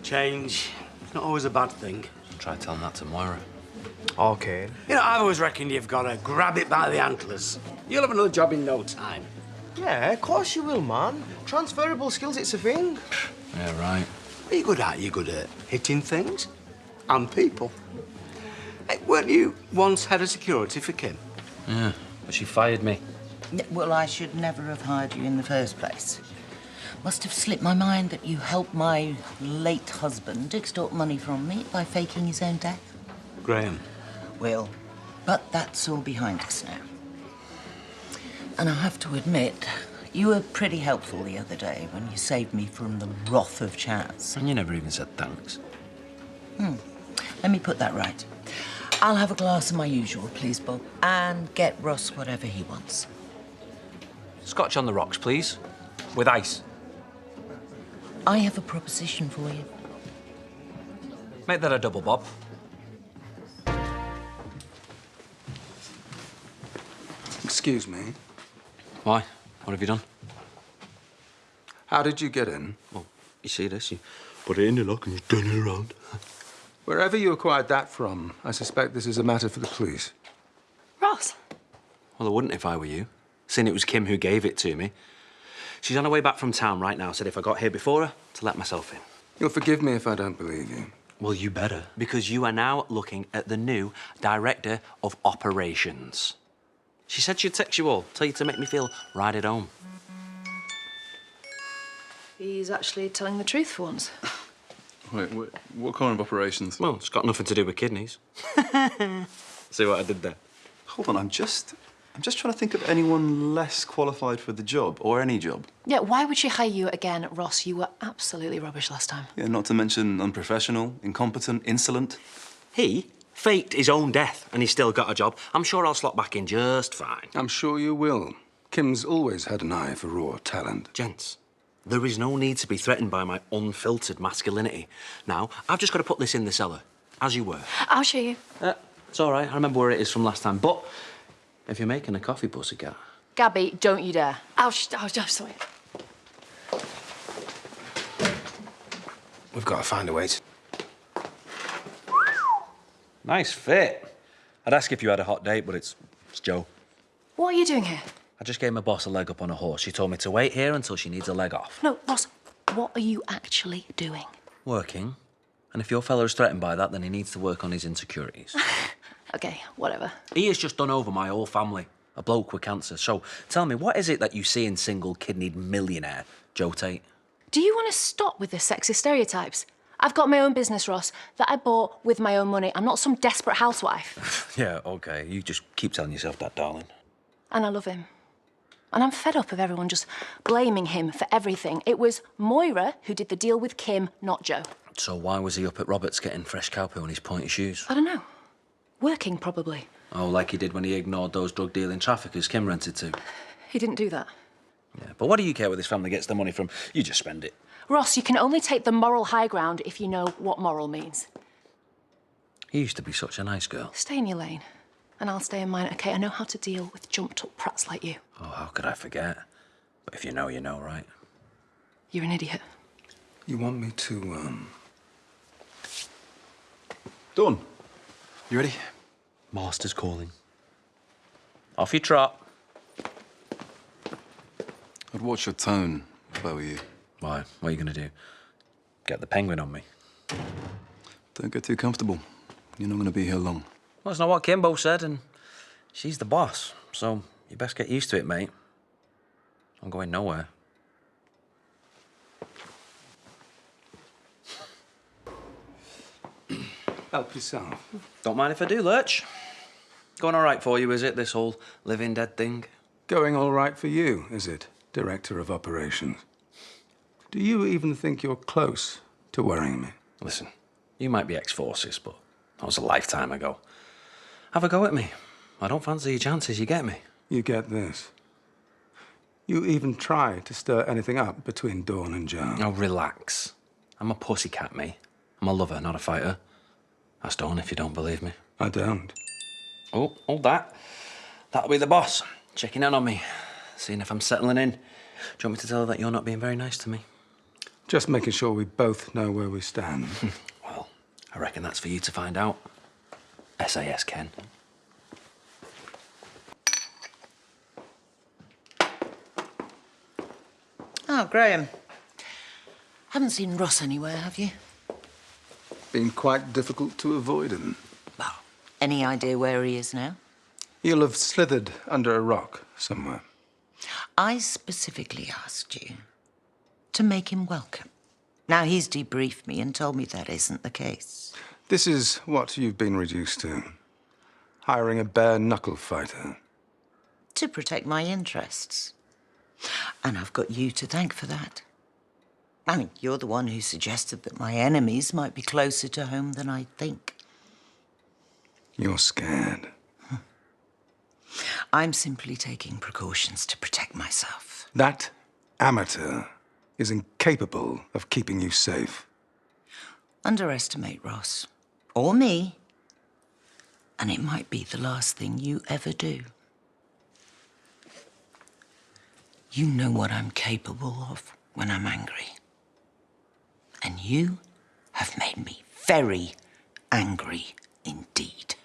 Change. It's not always a bad thing. Try telling that to Moira. Okay. You know, I've always reckoned you've got to grab it by the antlers. You'll have another job in no time. Yeah, of course you will, man. Transferable skills, it's a thing. Yeah, right. What are you good at? You're good at hitting things and people. Hey, weren't you once head of security for Kim? Yeah, but she fired me. Well, I should never have hired you in the first place. Must have slipped my mind that you helped my late husband extort money from me by faking his own death. Graham. Well, but that's all behind us now. And I have to admit, you were pretty helpful the other day when you saved me from the wrath of Chaz. And you never even said thanks. Let me put that right. I'll have a glass of my usual, please, Bob, and get Ross whatever he wants. Scotch on the rocks, please. With ice. I have a proposition for you. Make that a double, Bob. Excuse me. Why? What have you done? How did you get in? Well, you see this, you put it in the lock and you turn it around. Wherever you acquired that from, I suspect this is a matter for the police. Ross? Well, I wouldn't if I were you, seeing it was Kim who gave it to me. She's on her way back from town right now, said if I got here before her, to let myself in. You'll forgive me if I don't believe you. Well, you better. Because you are now looking at the new Director of Operations. She said she'd text you all, tell you to make me feel right at home. He's actually telling the truth for once. Wait, what kind of operations? Well, it's got nothing to do with kidneys. See what I did there? Hold on, I'm just trying to think of anyone less qualified for the job, or any job. Yeah, why would she hire you again, Ross? You were absolutely rubbish last time. Yeah, not to mention unprofessional, incompetent, insolent. He faked his own death and he's still got a job. I'm sure I'll slot back in just fine. I'm sure you will. Kim's always had an eye for raw talent. Gents, there is no need to be threatened by my unfiltered masculinity. Now, I've just got to put this in the cellar, as you were. I'll show you. It's all right. I remember where it is from last time. But if you're making a coffee, pussycat... Gabby, don't you dare. I'll show you. We've got to find a way to... Nice fit. I'd ask if you had a hot date, but it's Joe. What are you doing here? I just gave my boss a leg up on a horse. She told me to wait here until she needs a leg off. No, Ross, what are you actually doing? Working. And if your fella is threatened by that, then he needs to work on his insecurities. Okay, whatever. He has just done over my whole family. A bloke with cancer. So tell me, what is it that you see in single-kidneyed millionaire Joe Tate? Do you want to stop with the sexist stereotypes? I've got my own business, Ross, that I bought with my own money. I'm not some desperate housewife. Yeah, OK. You just keep telling yourself that, darling. And I love him. And I'm fed up of everyone just blaming him for everything. It was Moira who did the deal with Kim, not Joe. So why was he up at Robert's getting fresh cow poo in his pointy shoes? I don't know. Working, probably. Oh, like he did when he ignored those drug-dealing traffickers Kim rented to. He didn't do that. Yeah, but what do you care where this family gets the money from? You just spend it. Ross, you can only take the moral high ground if you know what moral means. You used to be such a nice girl. Stay in your lane, and I'll stay in mine, OK? I know how to deal with jumped-up prats like you. Oh, how could I forget? But if you know, you know, right? You're an idiot. You want me to, Dawn, you ready? Master's calling. Off you trot. I'd watch your tone if I were you. Why? What are you going to do? Get the penguin on me? Don't get too comfortable. You're not going to be here long. Well, that's not what Kimbo said, and she's the boss. So you best get used to it, mate. I'm going nowhere. help yourself? Don't mind if I do, Lurch. Going all right for you, is it, this whole living dead thing? Going all right for you, is it, Director of Operations? Do you even think you're close to worrying me? Listen, you might be ex-forces, but that was a lifetime ago. Have a go at me. I don't fancy your chances, you get me? You get this. You even try to stir anything up between Dawn and Joe. Oh, relax. I'm a pussycat, me. I'm a lover, not a fighter. Ask Dawn if you don't believe me. I don't. Oh, hold that. That'll be the boss, checking in on me, seeing if I'm settling in. Do you want me to tell her that you're not being very nice to me? Just making sure we both know where we stand. Well, I reckon that's for you to find out. SAS, Ken. Oh, Graham. Haven't seen Ross anywhere, have you? Been quite difficult to avoid him. Well, any idea where he is now? He'll have slithered under a rock somewhere. I specifically asked you to make him welcome. Now, he's debriefed me and told me that isn't the case. This is what you've been reduced to. Hiring a bare-knuckle fighter. To protect my interests. And I've got you to thank for that. I mean, you're the one who suggested that my enemies might be closer to home than I think. You're scared. I'm simply taking precautions to protect myself. That amateur is incapable of keeping you safe. Underestimate Ross. Or me. And it might be the last thing you ever do. You know what I'm capable of when I'm angry. And you have made me very angry indeed.